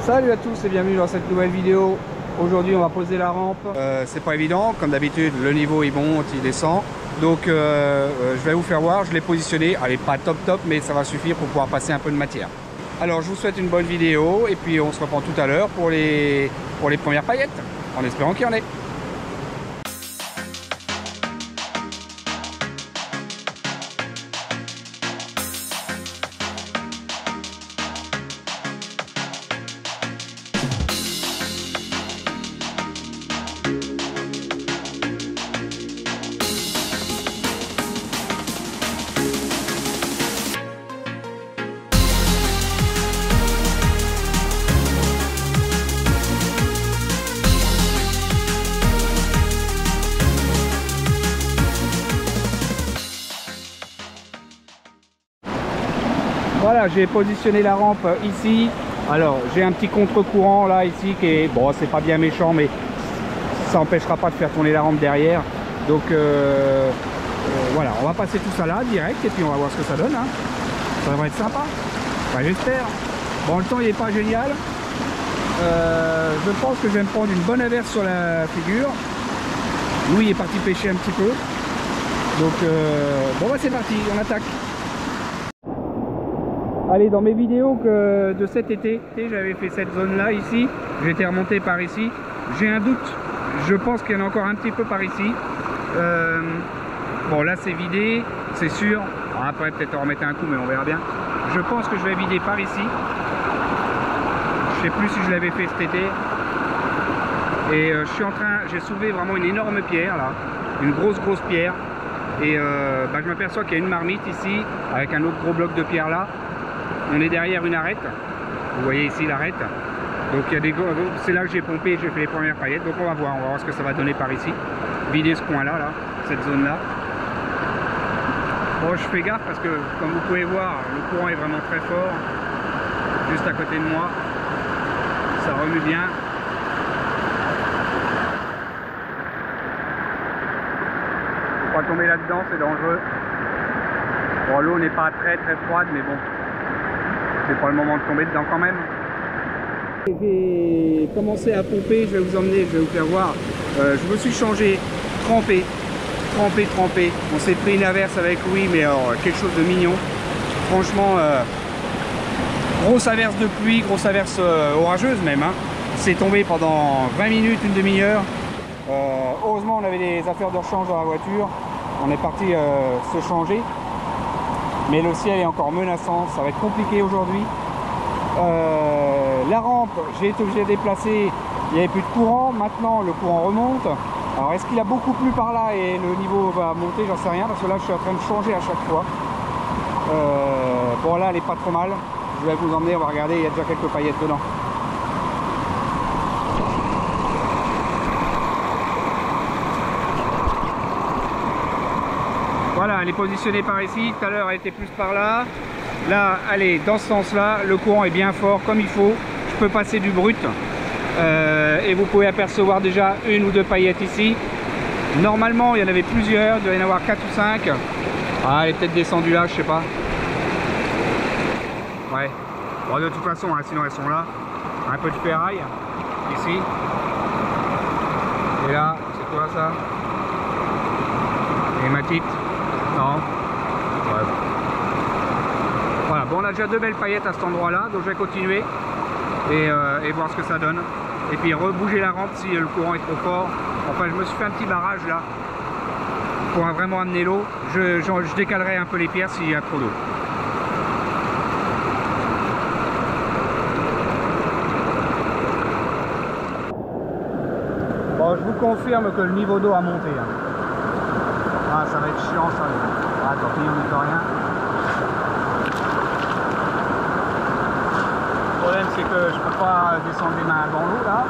Salut à tous et bienvenue dans cette nouvelle vidéo. Aujourd'hui on va poser la rampe. C'est pas évident, comme d'habitude le niveau il monte, il descend. Donc je vais vous faire voir, je l'ai positionné. Elle est pas top mais ça va suffire pour pouvoir passer un peu de matière. Alors je vous souhaite une bonne vidéo et puis on se reprend tout à l'heure pour les premières paillettes, en espérant qu'il y en ait. Voilà, j'ai positionné la rampe ici. Alors j'ai un petit contre-courant là ici qui est bon, c'est pas bien méchant, mais ça n'empêchera pas de faire tourner la rampe derrière. Donc voilà, on va passer tout ça là direct et puis on va voir ce que ça donne, hein. Ça devrait être sympa, enfin, j'espère. Bon, le temps il est pas génial. Je pense que je vais me prendre une bonne averse sur la figure. Louis est parti pêcher un petit peu. Donc bon bah c'est parti, on attaque. Allez, dans mes vidéos de cet été, j'avais fait cette zone là ici, j'étais remonté par ici. J'ai un doute, je pense qu'il y en a encore un petit peu par ici. Bon là c'est vidé, c'est sûr. Alors, après peut-être en remettre un coup, mais on verra bien. Je pense que je vais vider par ici. Je sais plus si je l'avais fait cet été. Et je suis en train, j'ai soulevé vraiment une énorme pierre là, une grosse pierre. Et je m'aperçois qu'il y a une marmite ici, avec un autre gros bloc de pierre là. On est derrière une arête, vous voyez ici l'arête. Donc il y a des, c'est là que j'ai pompé et j'ai fait les premières paillettes. Donc on va voir ce que ça va donner par ici. Vider ce coin là, cette zone là. Bon, je fais gaffe parce que comme vous pouvez voir, le courant est vraiment très fort. Juste à côté de moi, ça remue bien. Faut pas tomber là-dedans, c'est dangereux. Bon, l'eau n'est pas très froide, mais bon. C'est pas le moment de tomber dedans quand même. J'ai commencé à pomper, je vais vous emmener, je vais vous faire voir. Je me suis changé, trempé. On s'est pris une averse avec Louis, mais alors, quelque chose de mignon. Franchement, grosse averse de pluie, grosse averse orageuse même, hein. C'est tombé pendant 20 minutes, une demi-heure. Heureusement, on avait des affaires de rechange dans la voiture. On est parti se changer. Mais le ciel est encore menaçant, ça va être compliqué aujourd'hui. La rampe, j'ai été obligé de déplacer, il n'y avait plus de courant, maintenant le courant remonte. Alors est-ce qu'il a beaucoup plu par là et le niveau va monter, j'en sais rien, parce que là je suis en train de changer à chaque fois. Bon là elle est pas trop mal, je vais vous emmener, on va regarder, il y a déjà quelques paillettes dedans. Voilà, elle est positionnée par ici, tout à l'heure elle était plus par là. Là, elle est dans ce sens-là, le courant est bien fort, comme il faut. Je peux passer du brut. Et vous pouvez apercevoir déjà une ou deux paillettes ici. Normalement, il y en avait plusieurs, il doit y en avoir 4 ou 5. Ah, elle est peut-être descendue là, je sais pas. Ouais. Bon, de toute façon, hein, sinon elles sont là. Un peu de ferraille, ici. Et là, c'est quoi ça? Hématite. Non. Ouais. Voilà, bon on a déjà 2 belles paillettes à cet endroit là, donc je vais continuer et voir ce que ça donne. Et puis rebouger la rampe si le courant est trop fort. Enfin je me suis fait un petit barrage là pour vraiment amener l'eau. Je décalerai un peu les pierres s'il y a trop d'eau. Bon, je vous confirme que le niveau d'eau a monté, hein. Ah, ça va être chiant ça. Ah, tant pis, on n'y peut rien. Le problème c'est que je peux pas descendre les mains dans l'eau là.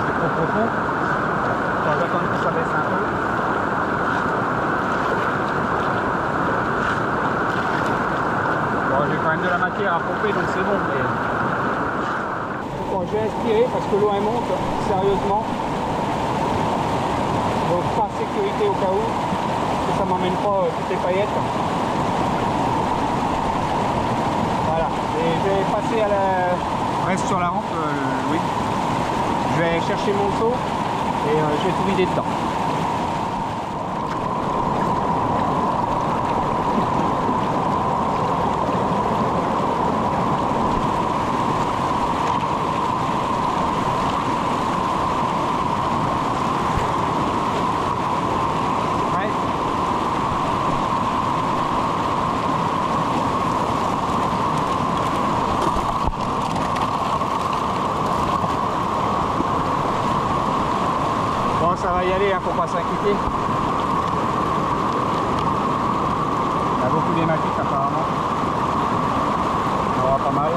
C'est trop profond. On va attendre que ça baisse un peu. Bon, j'ai quand même de la matière à pomper donc c'est bon. Mais... Bon, je vais aspirer parce que l'eau elle monte sérieusement. Donc par sécurité au cas où, que ça m'emmène pas toutes les paillettes. Voilà, et j'ai passé passer à la... Reste sur la rampe, oui. Je vais chercher mon seau et je vais tout vider dedans. Ça va y aller, hein, faut pas s'inquiéter. Il y a beaucoup d'hématites apparemment. On aura pas mal.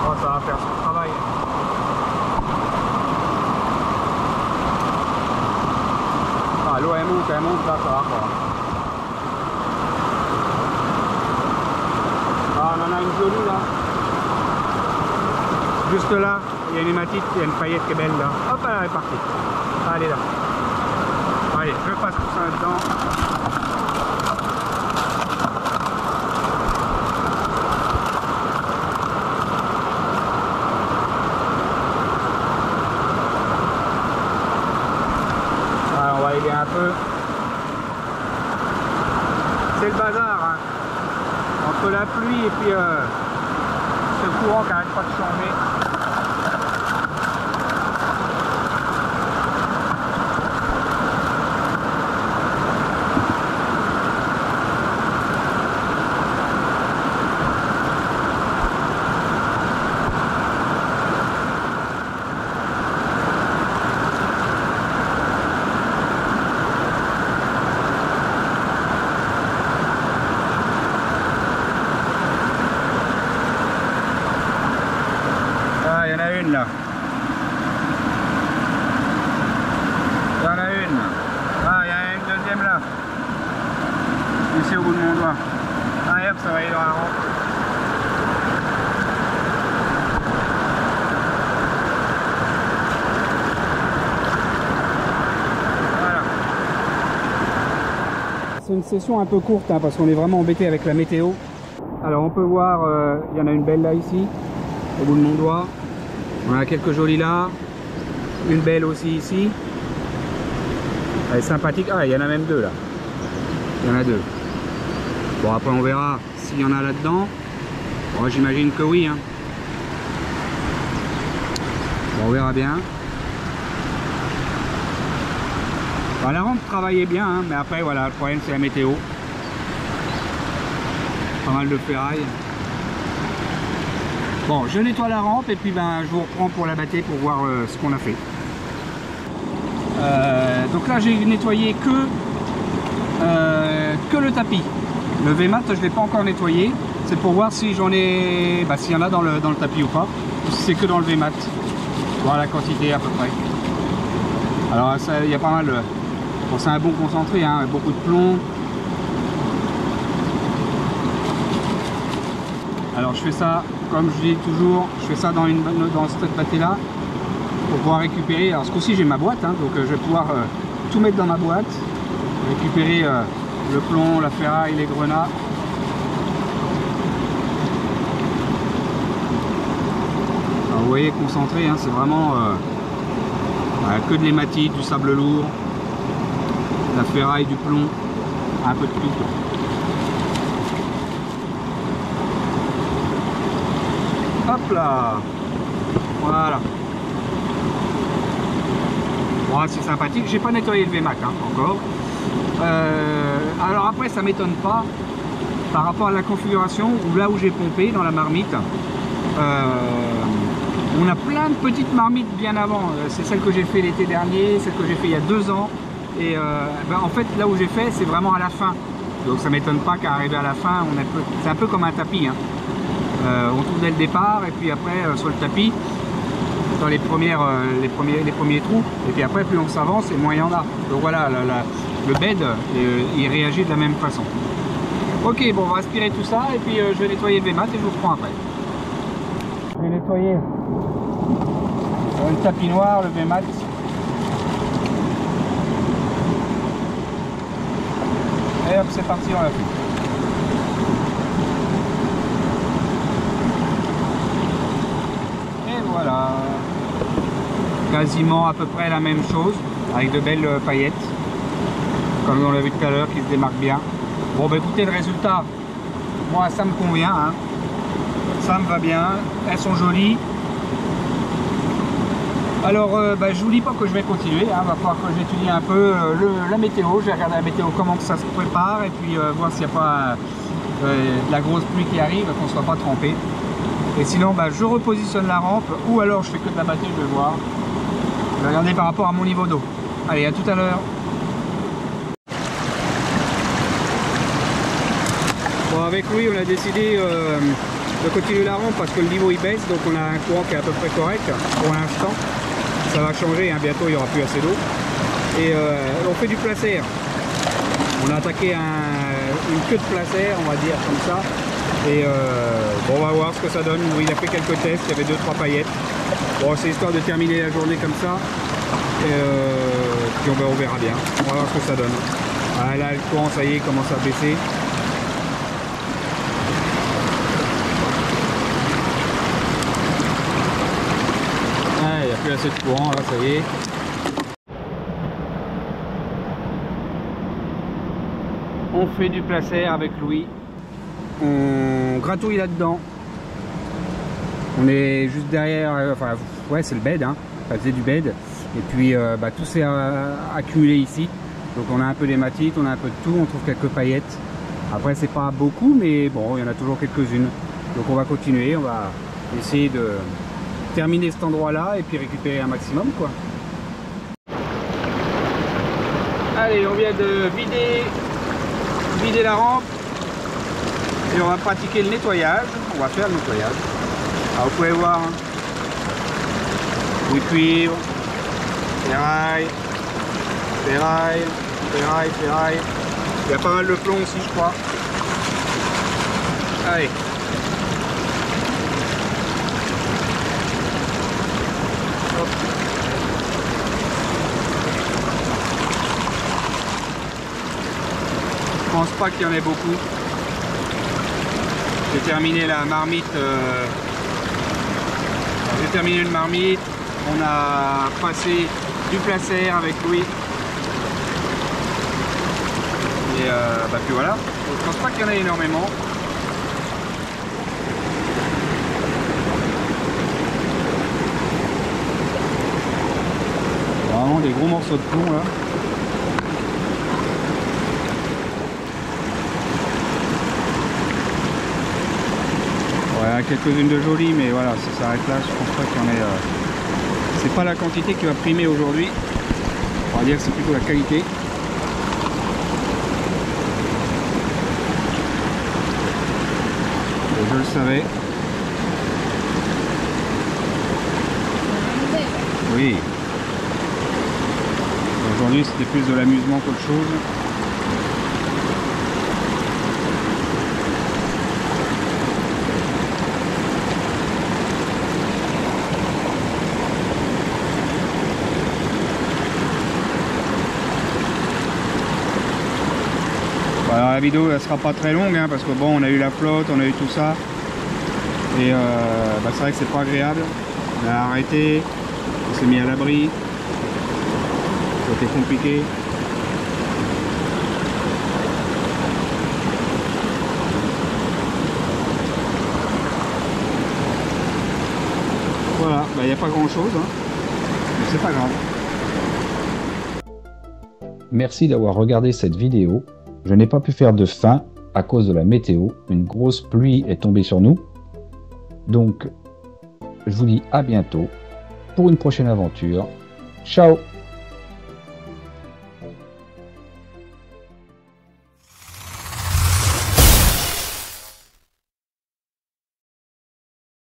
Oh, ça va faire son travail. Ah, l'eau elle monte, là ça va quoi. Ah, on en a une jolie là. Juste là, il y a une hématite, il y a une paillette qui est belle là. Hop, elle est partie. Allez là. Allez, je passe tout ça là-dedans. Alors, on va aider un peu. C'est le bazar, hein. Entre la pluie et puis ce courant qui n'arrête pas de changer. Là. Il y en a une. Ah, il y en a une deuxième là. Ici au bout de mon doigt. Ah, hop, ça va aller dans la rampe. Voilà. C'est une session un peu courte hein, parce qu'on est vraiment embêté avec la météo. Alors on peut voir, il y en a une belle là ici, au bout de mon doigt. On a quelques jolies là, une belle aussi ici. Elle est sympathique. Ah, il y en a même deux là. Il y en a deux. Bon, après on verra s'il y en a là-dedans. Bon, j'imagine que oui. Hein. Bon, on verra bien. Bon, la rampe travaillait bien, hein, mais après voilà, le problème c'est la météo. Pas mal de ferraille. Bon, je nettoie la rampe et puis ben, je vous reprends pour la bâter pour voir ce qu'on a fait. Donc là, j'ai nettoyé que le tapis. Le V-mat, je ne l'ai pas encore nettoyé. C'est pour voir si j'en ai, bah, s'il y en a dans le tapis ou pas. Ou si c'est que dans le V-mat. Voir la quantité à peu près. Alors, il y a pas mal. Bon, c'est un bon concentré, hein, beaucoup de plomb. Alors, je fais ça. Comme je dis toujours, je fais ça dans cette pâté là pour pouvoir récupérer. Alors ce coup-ci j'ai ma boîte, hein, donc je vais pouvoir tout mettre dans ma boîte, récupérer le plomb, la ferraille, les grenats. Alors, vous voyez concentré, hein, c'est vraiment que de l'hématite, du sable lourd, de la ferraille, du plomb, un peu de tout. Hop là, voilà. Bon, c'est sympathique. J'ai pas nettoyé le V-mat hein, encore. Alors après, ça m'étonne pas par rapport à la configuration ou là où j'ai pompé dans la marmite. On a plein de petites marmites bien avant. C'est celle que j'ai fait l'été dernier, celle que j'ai fait il y a 2 ans. Et ben, en fait, là où j'ai fait, c'est vraiment à la fin. Donc ça m'étonne pas qu'arrivé à la fin, c'est un peu comme un tapis. Hein. On tourne dès le départ et puis après sur le tapis dans les premiers trous et puis après plus on s'avance et moins il y en a. Donc voilà, le bed il réagit de la même façon. Ok, bon, on va aspirer tout ça et puis je vais nettoyer le V-mat et je vous reprends après. Je vais nettoyer le tapis noir, le V-mat. Et hop, c'est parti, on l'a fait. quasiment à peu près la même chose, avec de belles paillettes, comme on l'a vu tout à l'heure, qui se démarquent bien. Bon bah écoutez, le résultat, moi ça me convient, hein. Ça me va bien, elles sont jolies. Alors bah, je vous dis pas que je vais continuer, hein. Va falloir que j'étudie un peu la météo, je vais regarder la météo, comment que ça se prépare, et puis voir s'il n'y a pas de la grosse pluie qui arrive, qu'on ne soit pas trempé. Et sinon bah, je repositionne la rampe, ou alors je fais que de la batterie, je vais voir. Je vais regarder par rapport à mon niveau d'eau. Allez, à tout à l'heure. Bon, avec lui on a décidé de continuer la rampe parce que le niveau il baisse, donc on a un courant qui est à peu près correct pour l'instant. Ça va changer, hein, bientôt il n'y aura plus assez d'eau. Et on fait du placère. On a attaqué une queue de placère, on va dire comme ça. Et bon, on va voir ce que ça donne. Il a fait quelques tests, il y avait 2-3 paillettes. Bon, c'est histoire de terminer la journée comme ça. Et puis on verra bien. On va voir ce que ça donne. Ah, là, le courant, ça y est, commence à baisser. Ah, il n'y a plus assez de courant, là, ça y est. On fait du placère avec Louis. On gratouille là-dedans. On est juste derrière, enfin, ouais, c'est le bed, hein. Ça faisait du bed. Et puis, bah, tout s'est accumulé ici. Donc, on a un peu d'hématite, on a un peu de tout, on trouve quelques paillettes. Après, c'est pas beaucoup, mais bon, il y en a toujours quelques-unes. Donc, on va continuer, on va essayer de terminer cet endroit-là et puis récupérer un maximum, quoi. Allez, on vient de vider la rampe. Et on va pratiquer le nettoyage. On va faire le nettoyage. Alors vous pouvez voir, hein. Bout de cuivre, ferraille, ferraille, ferraille, ferraille. Il y a pas mal de plomb aussi, je crois. Allez. Hop. Je pense pas qu'il y en ait beaucoup. J'ai terminé la marmite. J'ai terminé une marmite. On a passé du placère avec Louis. Et bah puis voilà. Je pense pas qu'il y en ait énormément. Vraiment des gros morceaux de plomb là. Ouais, quelques-unes de jolies, mais voilà, ça s'arrête là. Je pense pas qu'il y en ait. C'est pas la quantité qui va primer aujourd'hui. On va dire que c'est plutôt la qualité. Et je le savais. Oui. Aujourd'hui, c'était plus de l'amusement qu'autre chose. Alors la vidéo elle sera pas très longue, hein, parce que bon, on a eu la flotte, on a eu tout ça. Et bah, c'est vrai que c'est pas agréable. On a arrêté, on s'est mis à l'abri. C'était compliqué. Voilà, il n'y a pas grand chose, hein. Mais c'est pas grave. Merci d'avoir regardé cette vidéo. Je n'ai pas pu faire de fin à cause de la météo. Une grosse pluie est tombée sur nous. Donc, je vous dis à bientôt pour une prochaine aventure. Ciao!